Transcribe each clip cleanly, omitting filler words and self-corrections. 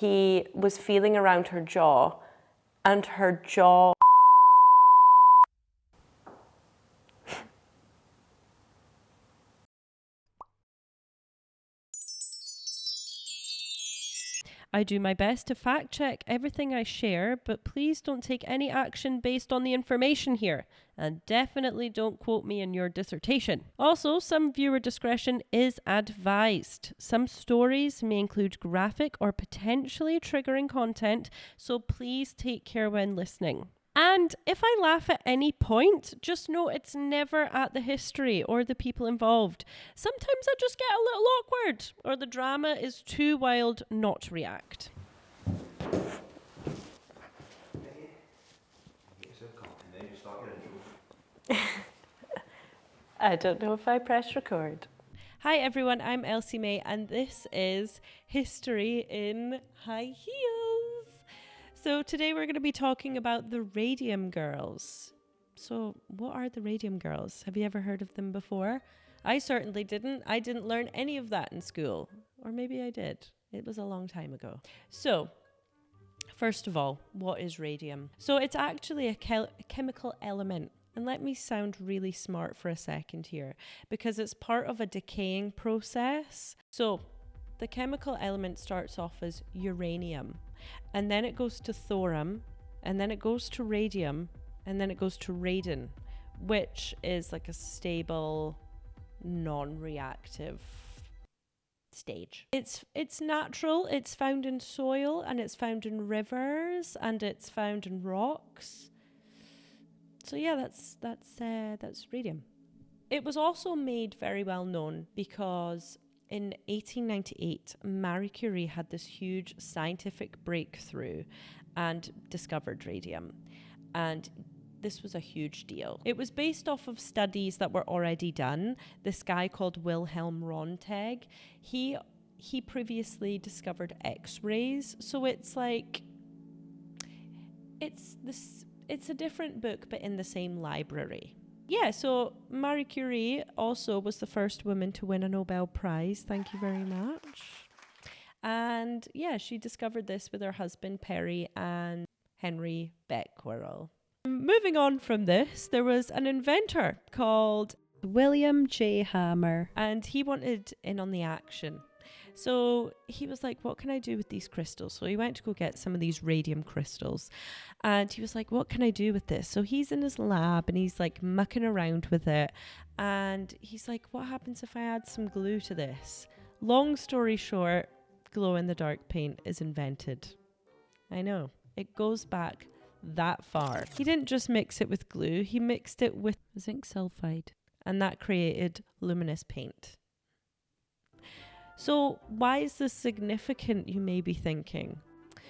he was feeling around her jaw, and her jaw... I do my best to fact check everything I share, but please don't take any action based on the information here. And definitely don't quote me in your dissertation. Also, some viewer discretion is advised. Some stories may include graphic or potentially triggering content, so please take care when listening. And if I laugh at any point, just know it's never at the history or the people involved. Sometimes I just get a little awkward, or the drama is too wild not to react. I don't know if I press record. Hi everyone, I'm Elsie May, and this is History in High Heels. So today we're going to be talking about the Radium Girls. So what are the Radium Girls? Have you ever heard of them before? I certainly didn't. I didn't learn any of that in school. Or maybe I did. It was a long time ago. So, first of all, what is radium? So it's actually a chemical element. And let me sound really smart for a second here, because it's part of a decaying process. So the chemical element starts off as uranium, and then it goes to thorium, and then it goes to radium, and then it goes to radon, which is like a stable, non-reactive stage. It's natural, it's found in soil, and it's found in rivers, and it's found in rocks. So yeah, that's radium. It was also made very well known because in 1898, Marie Curie had this huge scientific breakthrough and discovered radium. And this was a huge deal. It was based off of studies that were already done. This guy called Wilhelm Röntgen, he previously discovered X-rays. So it's like, it's a different book, but in the same library. Yeah, so Marie Curie also was the first woman to win a Nobel Prize. Thank you very much. And yeah, she discovered this with her husband, Perry, and Henry Becquerel. Moving on from this, there was an inventor called William J. Hammer, and he wanted in on the action. So he was like, what can I do with these crystals? So he went to go get some of these radium crystals, and he was like, what can I do with this? So he's in his lab and he's like mucking around with it, and he's like, what happens if I add some glue to this? Long story short, glow in the dark paint is invented. I know, it goes back that far. He didn't just mix it with glue, he mixed it with zinc sulfide, and that created luminous paint. So why is this significant, you may be thinking?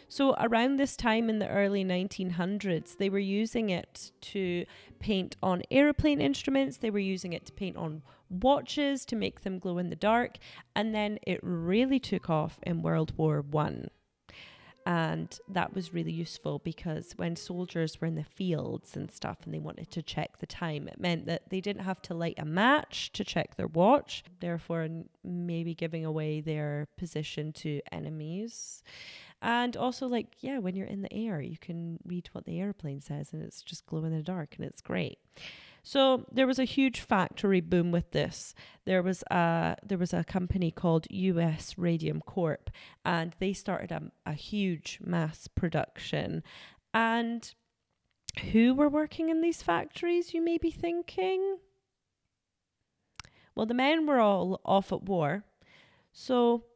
So around this time in the early 1900s, they were using it to paint on airplane instruments. They were using it to paint on watches to make them glow in the dark. And then it really took off in World War I. And that was really useful because when soldiers were in the fields and stuff and they wanted to check the time, it meant that they didn't have to light a match to check their watch, therefore maybe giving away their position to enemies. And also, like, yeah, when you're in the air, you can read what the airplane says and it's just glow in the dark and it's great. So there was a huge factory boom with this. There was a company called US Radium Corp, and they started a huge mass production. And who were working in these factories, you may be thinking? Well, the men were all off at war, so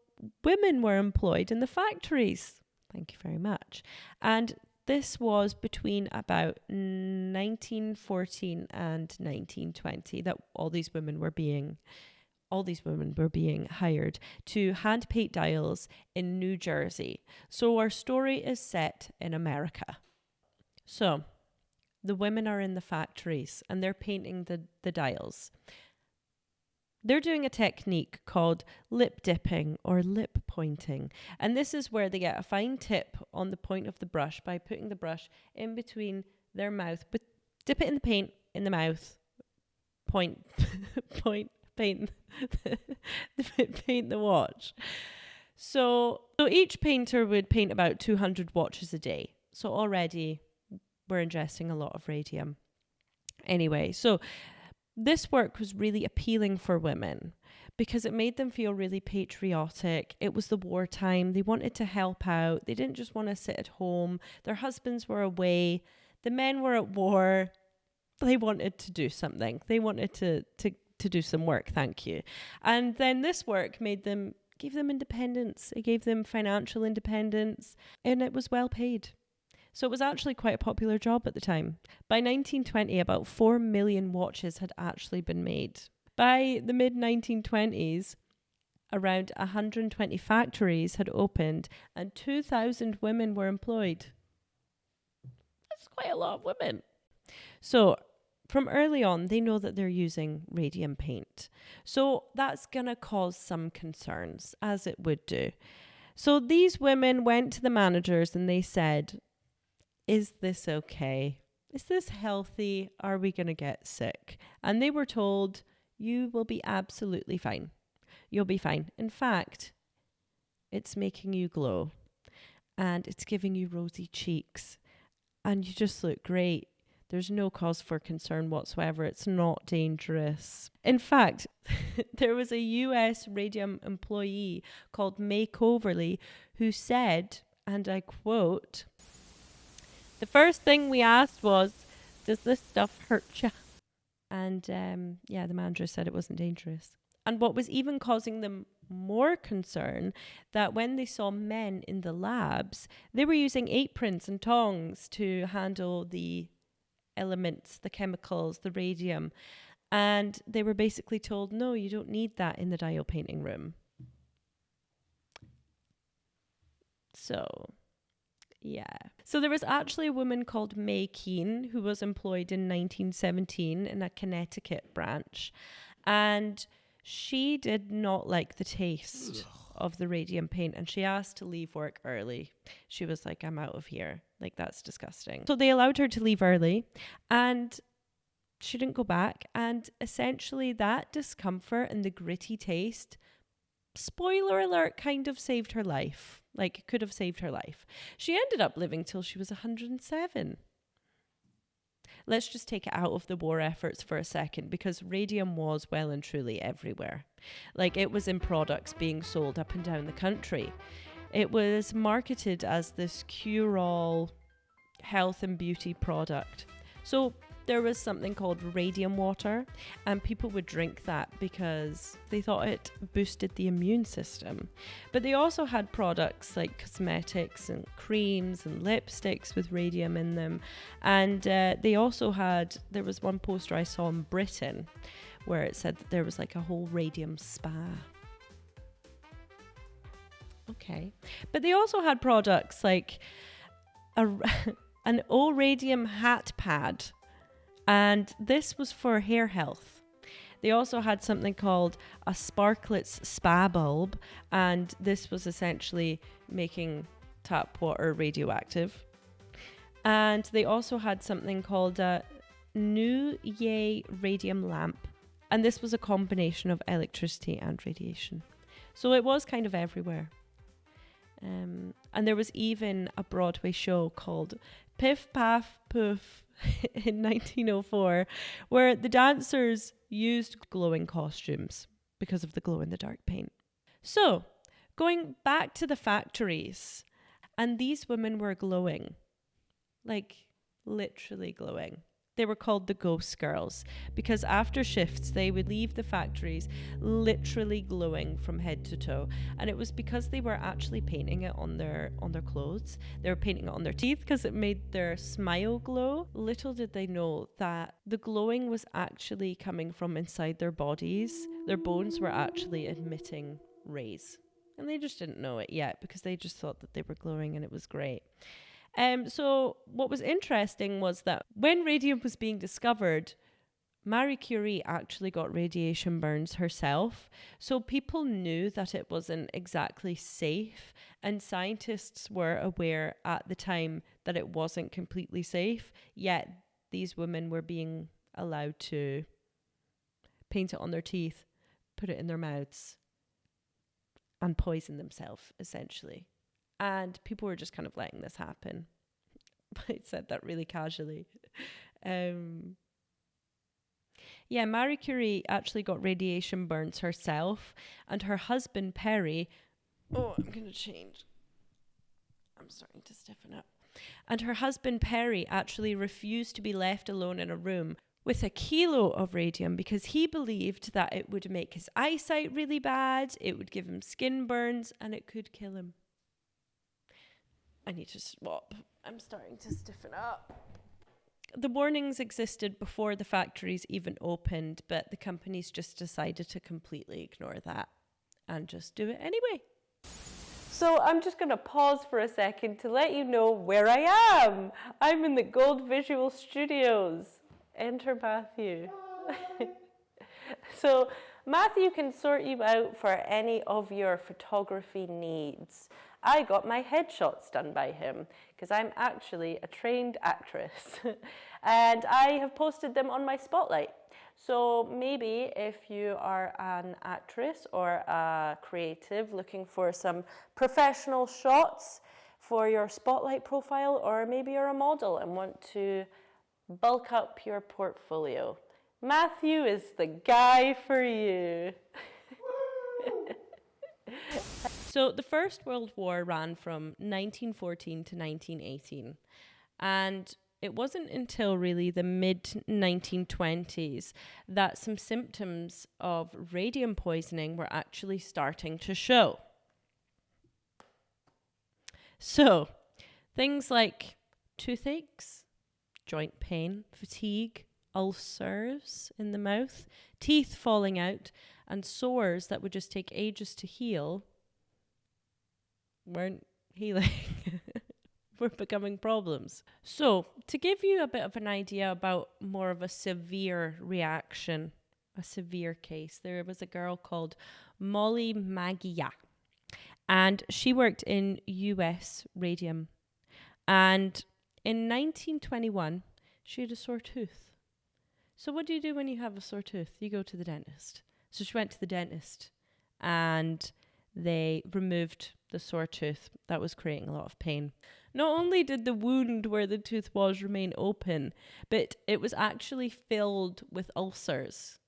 women were employed in the factories. Thank you very much. And this was between about 1914 and 1920 that all these women were being hired to hand paint dials in New Jersey. So our story is set in America. So the women are in the factories and they're painting the dials. They're doing a technique called lip dipping or lip pointing. And this is where they get a fine tip on the point of the brush by putting the brush in between their mouth, but dip it in the paint in the mouth, paint the watch. So each painter would paint about 200 watches a day. So already we're ingesting a lot of radium. Anyway, so this work was really appealing for women because it made them feel really patriotic. It was the wartime. They wanted to help out. They didn't just want to sit at home. Their husbands were away. The men were at war. They wanted to do something. They wanted to do some work, thank you. And then this work gave them independence. It gave them financial independence, and it was well paid. So it was actually quite a popular job at the time. By 1920, about 4 million watches had actually been made. By the mid-1920s, around 120 factories had opened and 2,000 women were employed. That's quite a lot of women. So from early on, they know that they're using radium paint. So that's going to cause some concerns, as it would do. So these women went to the managers and they said, is this okay? Is this healthy? Are we going to get sick? And they were told, you will be absolutely fine. You'll be fine. In fact, it's making you glow and it's giving you rosy cheeks and you just look great. There's no cause for concern whatsoever. It's not dangerous. In fact, there was a US radium employee called May Coverley who said, and I quote, "The first thing we asked was, does this stuff hurt you?" And the manager said it wasn't dangerous. And what was even causing them more concern, that when they saw men in the labs, they were using aprons and tongs to handle the elements, the chemicals, the radium. And they were basically told, no, you don't need that in the dial painting room. So, yeah. So there was actually a woman called May Keene who was employed in 1917 in a Connecticut branch. And she did not like the taste of the radium paint and she asked to leave work early. She was like, I'm out of here. Like, that's disgusting. So they allowed her to leave early and she didn't go back. And essentially that discomfort and the gritty taste, spoiler alert, kind of saved her life. Like, could have saved her life. She ended up living till she was 107. Let's just take it out of the war efforts for a second, because radium was well and truly everywhere. Like, it was in products being sold up and down the country. It was marketed as this cure-all health and beauty product. So there was something called radium water, and people would drink that because they thought it boosted the immune system. But they also had products like cosmetics and creams and lipsticks with radium in them. And they also had, there was one poster I saw in Britain where it said that there was like a whole radium spa. Okay. But they also had products like an all-radium hat pad. And this was for hair health. They also had something called a Sparklets spa bulb. And this was essentially making tap water radioactive. And they also had something called a New-Yay radium lamp. And this was a combination of electricity and radiation. So it was kind of everywhere. And there was even a Broadway show called Piff Paff Poof in 1904, where the dancers used glowing costumes because of the glow-in-the-dark paint. So, going back to the factories, and these women were glowing, like literally glowing. They were called the Ghost Girls because after shifts they would leave the factories literally glowing from head to toe, and it was because they were actually painting it on their clothes. They were painting it on their teeth because it made their smile glow. Little did they know that the glowing was actually coming from inside their bodies. Their bones were actually emitting rays, and they just didn't know it yet because they just thought that they were glowing and it was great. So what was interesting was that when radium was being discovered, Marie Curie actually got radiation burns herself. So people knew that it wasn't exactly safe, and scientists were aware at the time that it wasn't completely safe, yet these women were being allowed to paint it on their teeth, put it in their mouths, and poison themselves, essentially. And people were just kind of letting this happen. I said that really casually. Yeah, Marie Curie actually got radiation burns herself, and her husband Perry... Oh, I'm going to change. I'm starting to stiffen up. And her husband Perry actually refused to be left alone in a room with a kilo of radium because he believed that it would make his eyesight really bad, it would give him skin burns, and it could kill him. I need to swap. I'm starting to stiffen up. The warnings existed before the factories even opened, but the companies just decided to completely ignore that and just do it anyway. So I'm just going to pause for a second to let you know where I am. I'm in the Gold Visual Studios. Enter Matthew. So Matthew can sort you out for any of your photography needs. I got my headshots done by him because I'm actually a trained actress and I have posted them on my Spotlight. So maybe if you are an actress or a creative looking for some professional shots for your Spotlight profile, or maybe you're a model and want to bulk up your portfolio, Matthew is the guy for you. So the First World War ran from 1914 to 1918, and it wasn't until really the mid-1920s that some symptoms of radium poisoning were actually starting to show. So things like toothaches, joint pain, fatigue, ulcers in the mouth, teeth falling out, and sores that would just take ages to heal weren't healing. Were becoming problems. So, to give you a bit of an idea about more of a severe reaction, a severe case, there was a girl called Molly Magia, and she worked in US Radium. And in 1921, she had a sore tooth. So what do you do when you have a sore tooth? You go to the dentist. So she went to the dentist and they removed the sore tooth that was creating a lot of pain. Not only did the wound where the tooth was remain open, but it was actually filled with ulcers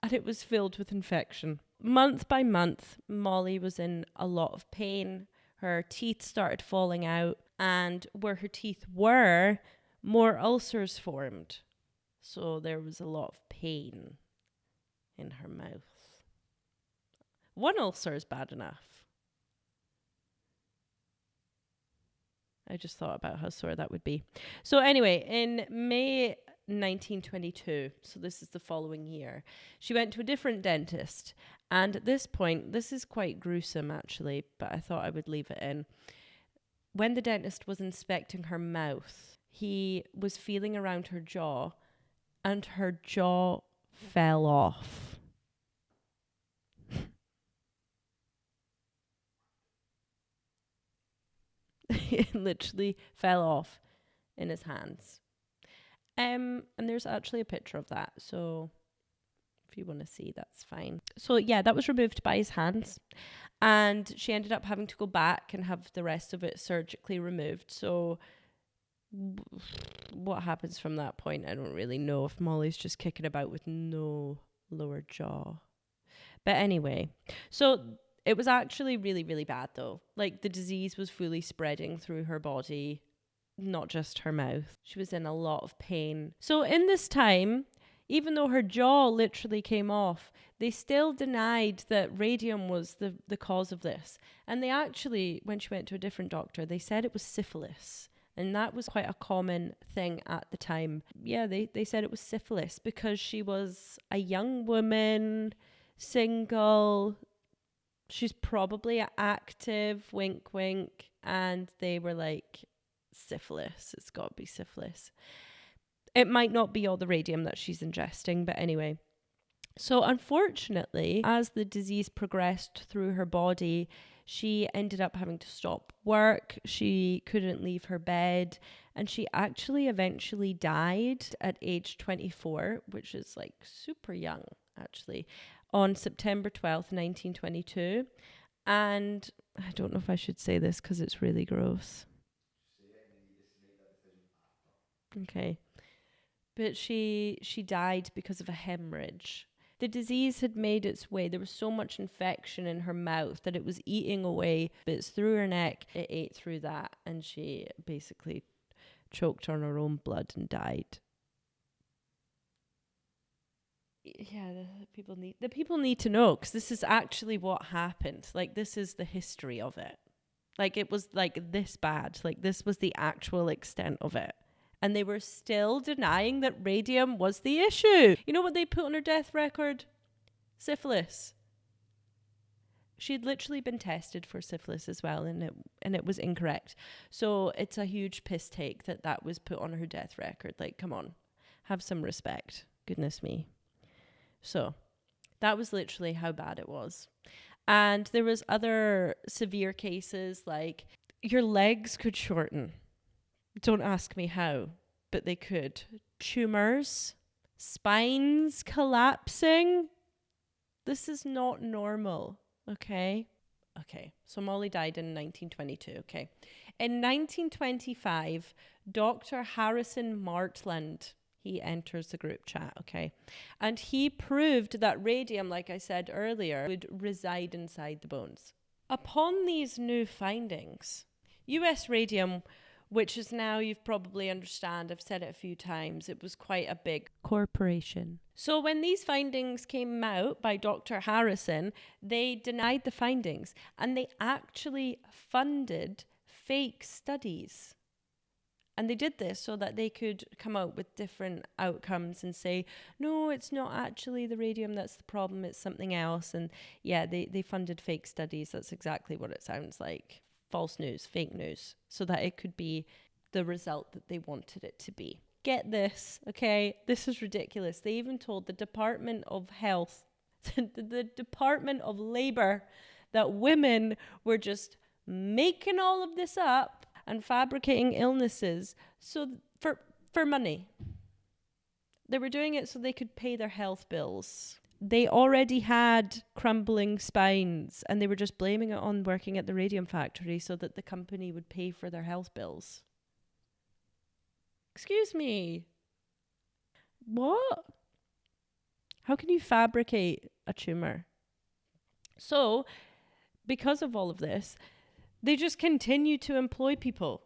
and it was filled with infection. Month by month, Molly was in a lot of pain. Her teeth started falling out, and where her teeth were, more ulcers formed. So there was a lot of pain in her mouth. One ulcer is bad enough. I just thought about how sore that would be. So anyway, in May 1922, so this is the following year, she went to a different dentist. And at this point, this is quite gruesome actually, but I thought I would leave it in. When the dentist was inspecting her mouth, he was feeling around her jaw and her jaw fell off. It literally fell off in his hands. And there's actually a picture of that, so if you want to see, that's fine. So yeah, that was removed by his hands, and she ended up having to go back and have the rest of it surgically removed. So what happens from that point, I don't really know, if Molly's just kicking about with no lower jaw. But anyway, so it was actually really, really bad though. Like, the disease was fully spreading through her body, not just her mouth. She was in a lot of pain. So in this time, even though her jaw literally came off, they still denied that radium was the cause of this. And they actually, when she went to a different doctor, they said it was syphilis. And that was quite a common thing at the time. Yeah, they said it was syphilis because she was a young woman, single. She's probably active, wink, wink. And they were like, syphilis, it's got to be syphilis. It might not be all the radium that she's ingesting, but anyway. So unfortunately, as the disease progressed through her body, she ended up having to stop work. She couldn't leave her bed, and she actually eventually died at age 24, which is like super young actually, on September 12th, 1922. And I don't know if I should say this because it's really gross. Okay. But she died because of a hemorrhage. The disease had made its way. There was so much infection in her mouth that it was eating away bits through her neck. It ate through that, and she basically choked on her own blood and died. Yeah, the people need to know, because this is actually what happened. Like, this is the history of it. Like, it was like this bad. Like, this was the actual extent of it. And they were still denying that radium was the issue. You know what they put on her death record? Syphilis. She had literally been tested for syphilis as well, and it was incorrect. So it's a huge piss take that was put on her death record. Like, come on, have some respect. Goodness me. So that was literally how bad it was. And there was other severe cases, like your legs could shorten. Don't ask me how, but they could. Tumors, spines collapsing. This is not normal, okay? Okay, so Molly died in 1922, okay? In 1925, Dr. Harrison Martland, he enters the group chat, okay? And he proved that radium, like I said earlier, would reside inside the bones. Upon these new findings, US Radium, which is now, you've probably understand, I've said it a few times, it was quite a big corporation. So when these findings came out by Dr. Harrison, they denied the findings, and they actually funded fake studies. And they did this so that they could come out with different outcomes and say, no, it's not actually the radium that's the problem, it's something else. And yeah, they funded fake studies. That's exactly what it sounds like. False news, fake news, so that it could be the result that they wanted it to be. Get this, okay? This is ridiculous. They even told the Department of Health, the Department of Labor, that women were just making all of this up and fabricating illnesses so for money. They were doing it so they could pay their health bills. They already had crumbling spines, and they were just blaming it on working at the radium factory so that the company would pay for their health bills. Excuse me. What? How can you fabricate a tumor? So, because of all of this, they just continue to employ people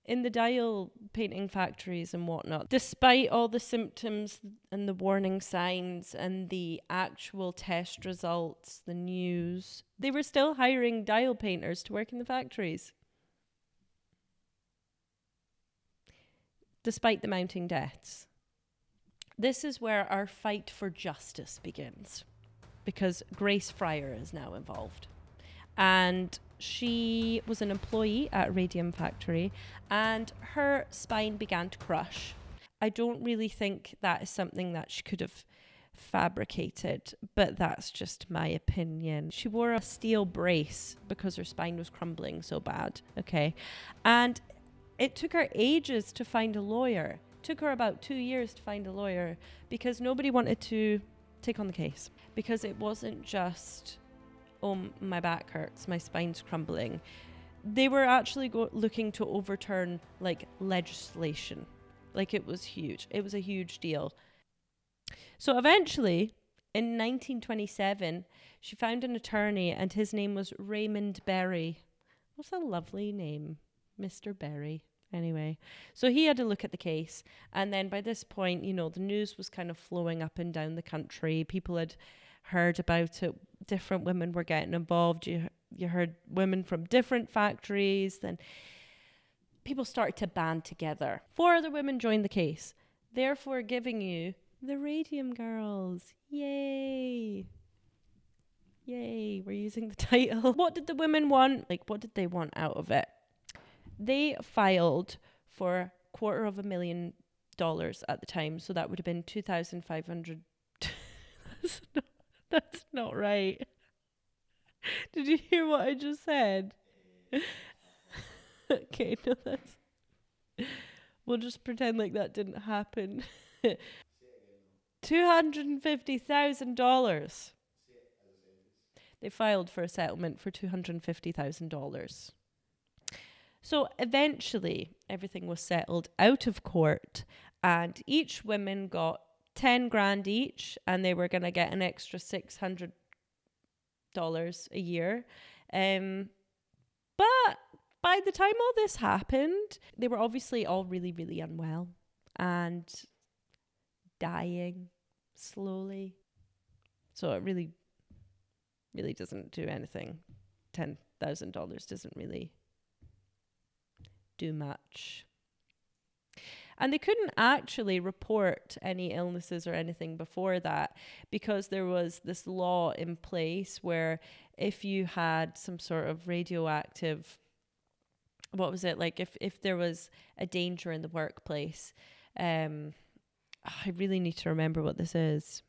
in the dial painting factories and whatnot. Despite all the symptoms and the warning signs and the actual test results, the news, they were still hiring dial painters to work in the factories. Despite the mounting deaths. This is where our fight for justice begins, because Grace Fryer is now involved. And she was an employee at Radium Factory, and her spine began to crush. I don't really think that is something that she could have fabricated, but that's just my opinion. She wore a steel brace because her spine was crumbling so bad, okay? And it took her ages to find a lawyer. It took her about 2 years to find a lawyer because nobody wanted to take on the case. Because it wasn't just, oh, my back hurts, my spine's crumbling. They were actually looking to overturn like legislation. Like, it was huge. It was a huge deal. So eventually, in 1927, she found an attorney, and his name was Raymond Berry. What's a lovely name, Mr. Berry. Anyway, so he had a look at the case, and then by this point, you know, the news was kind of flowing up and down the country. People had heard about it. Different women were getting involved. You heard women from different factories. Then people started to band together. 4 other women joined the case, therefore giving you the Radium Girls. Yay! Yay, we're using the title. What did the women want? Like, what did they want out of it? They filed for $250,000 at the time, so that would have been 2,500. That's not right. Did you hear what I just said? Okay, no, that's. We'll just pretend like that didn't happen. $250,000. They filed for a settlement for $250,000. So eventually, everything was settled out of court, and each woman got 10 grand each, and they were going to get an extra $600 a year. But by the time all this happened, they were obviously all really, really unwell and dying slowly. So it really, really doesn't do anything. $10,000 doesn't really do much. And they couldn't actually report any illnesses or anything before that, because there was this law in place where if you had some sort of radioactive, what was it, like if there was a danger in the workplace, I really need to remember what this is.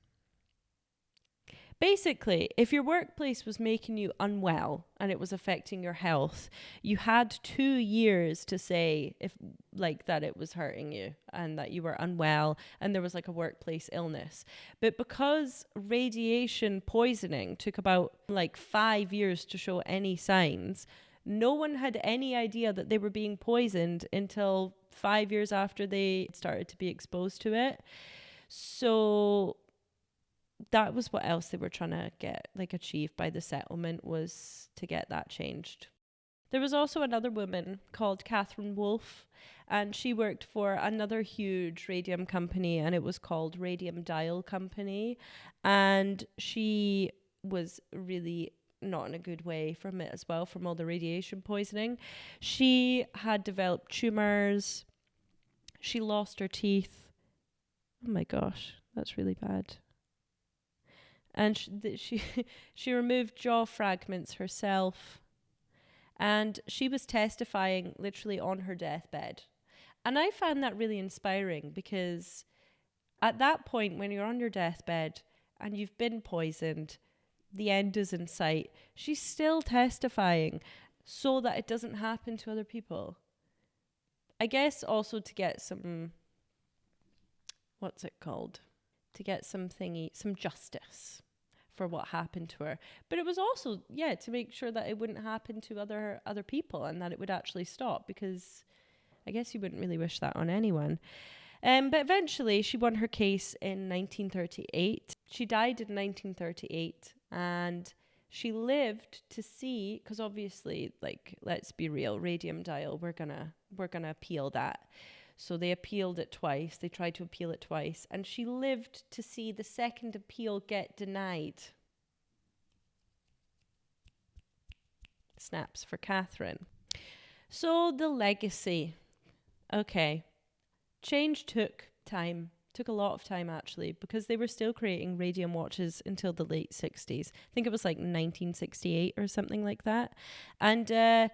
Basically, if your workplace was making you unwell and it was affecting your health, you had 2 years to say if like that it was hurting you and that you were unwell and there was like a workplace illness. But because radiation poisoning took about like 5 years to show any signs, no one had any idea that they were being poisoned until 5 years after they started to be exposed to it. So that was what else they were trying to get, like, achieved by the settlement, was to get that changed. There was also another woman called Catherine Wolfe, and she worked for another huge radium company, and it was called Radium Dial Company, and she was really not in a good way from it as well, from all the radiation poisoning. She had developed tumors. She lost her teeth. Oh my gosh, that's really bad. And she removed jaw fragments herself. And she was testifying literally on her deathbed. And I found that really inspiring, because at that point, when you're on your deathbed and you've been poisoned, the end is in sight, she's still testifying so that it doesn't happen to other people. I guess also to get some, what's it called? To get some justice for what happened to her. But it was also, to make sure that it wouldn't happen to other people, and that it would actually stop, because I guess you wouldn't really wish that on anyone. But eventually she won her case in 1938. She died in 1938, and she lived to see, because obviously, like, let's be real, Radium Dial, we're gonna appeal that. So they appealed it twice. They tried to appeal it twice. And she lived to see the second appeal get denied. Snaps for Catherine. So the legacy. Okay. Change took time. Took a lot of time, actually, because they were still creating radium watches until the late 60s. I think it was like 1968 or something like that. And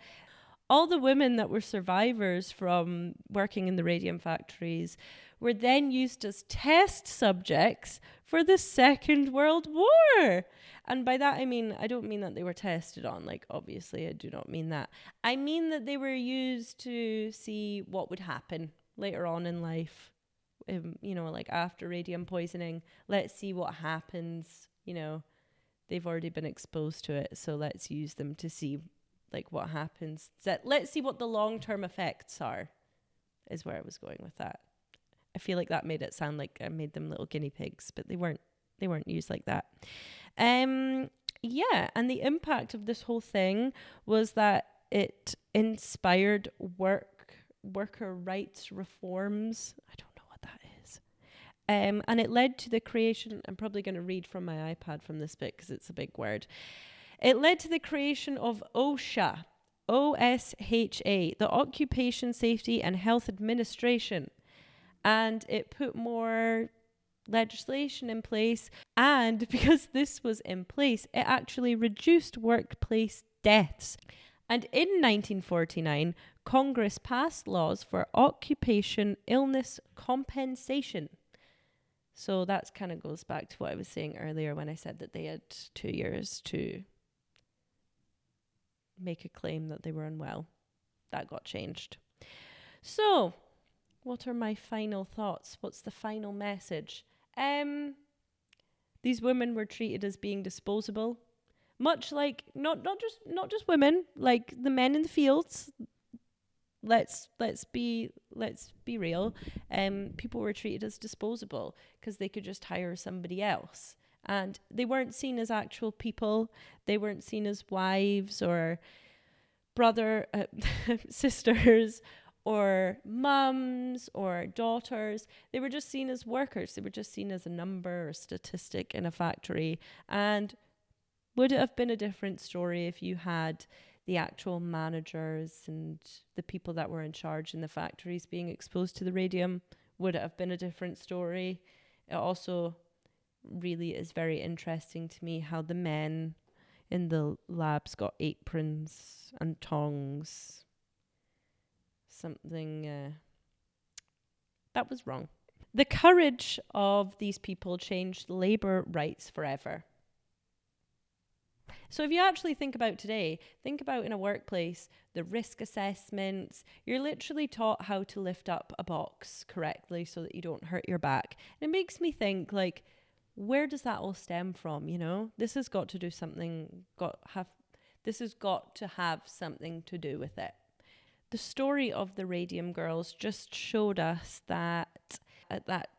all the women that were survivors from working in the radium factories were then used as test subjects for the Second World War. And by that, I mean, I don't mean that they were tested on, like, obviously, I do not mean that. I mean that they were used to see what would happen later on in life. Like after radium poisoning, let's see what happens. They've already been exposed to it, so let's use them to see like what happens. Let's see what the long-term effects are, is where I was going with that. I feel like that made it sound like I made them little guinea pigs, but they weren't used like that. And the impact of this whole thing was that it inspired worker rights reforms. I don't know what that is. And it led to the creation, I'm probably going to read from my iPad from this bit because it's a big word. It led to the creation of OSHA, OSHA, the Occupation Safety and Health Administration. And it put more legislation in place. And because this was in place, it actually reduced workplace deaths. And in 1949, Congress passed laws for occupation illness compensation. So that kind of goes back to what I was saying earlier when I said that they had 2 years to make a claim that they were unwell. That got changed. So, what are my final thoughts? What's the final message? These women were treated as being disposable, Much like not just women, like the men in the fields. Let's be real. People were treated as disposable because they could just hire somebody else, and they weren't seen as actual people. They weren't seen as wives or brother sisters or mums or daughters. They were just seen as workers. They were just seen as a number or statistic in a factory. And would it have been a different story if you had the actual managers and the people that were in charge in the factories being exposed to the radium? Would it have been a different story? It also really is very interesting to me how the men in the labs got aprons and tongs. Something that was wrong. The courage of these people changed labor rights forever. So if you actually think about today, think about in a workplace, the risk assessments, you're literally taught how to lift up a box correctly so that you don't hurt your back. And it makes me think, like, where does that all stem from, you know? This has got to have something to do with it. The story of the Radium Girls just showed us that at that,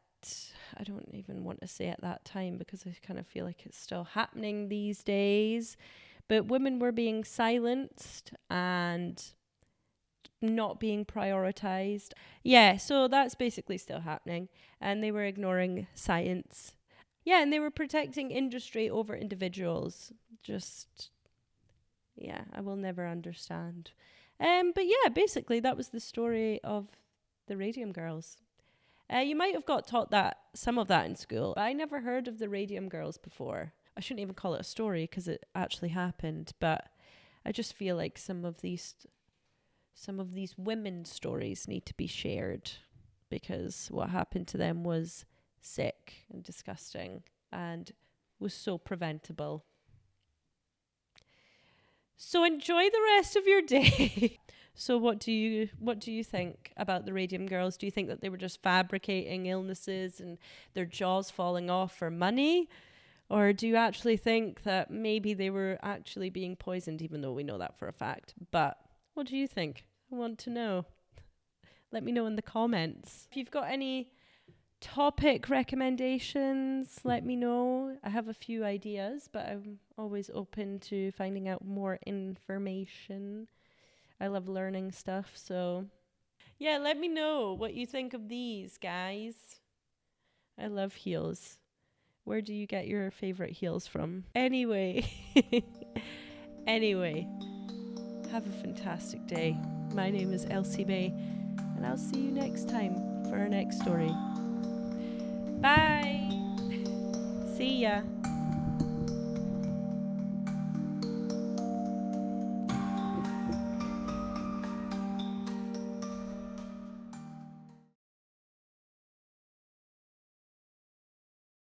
I don't even want to say at that time because I kind of feel like it's still happening these days, but women were being silenced and not being prioritized. Yeah, so that's basically still happening, and they were ignoring science. Yeah, and they were protecting industry over individuals. Just, yeah, I will never understand. But yeah, basically that was the story of the Radium Girls. You might have got taught some of that in school. I never heard of the Radium Girls before. I shouldn't even call it a story because it actually happened. But I just feel like some of these women's stories need to be shared because what happened to them was sick and disgusting and was so preventable. So enjoy the rest of your day. So what do you think about the Radium Girls? Do you think that they were just fabricating illnesses and their jaws falling off for money? Or do you actually think that maybe they were actually being poisoned, even though we know that for a fact? But what do you think? I want to know. Let me know in the comments. If you've got any topic recommendations, let me know. I have a few ideas, but I'm always open to finding out more information. I love learning stuff, so yeah, let me know what you think of these, guys. I love heels. Where do you get your favorite heels from? Anyway, have a fantastic day. My name is Elsie Bay, and I'll see you next time for our next story. Bye. See ya.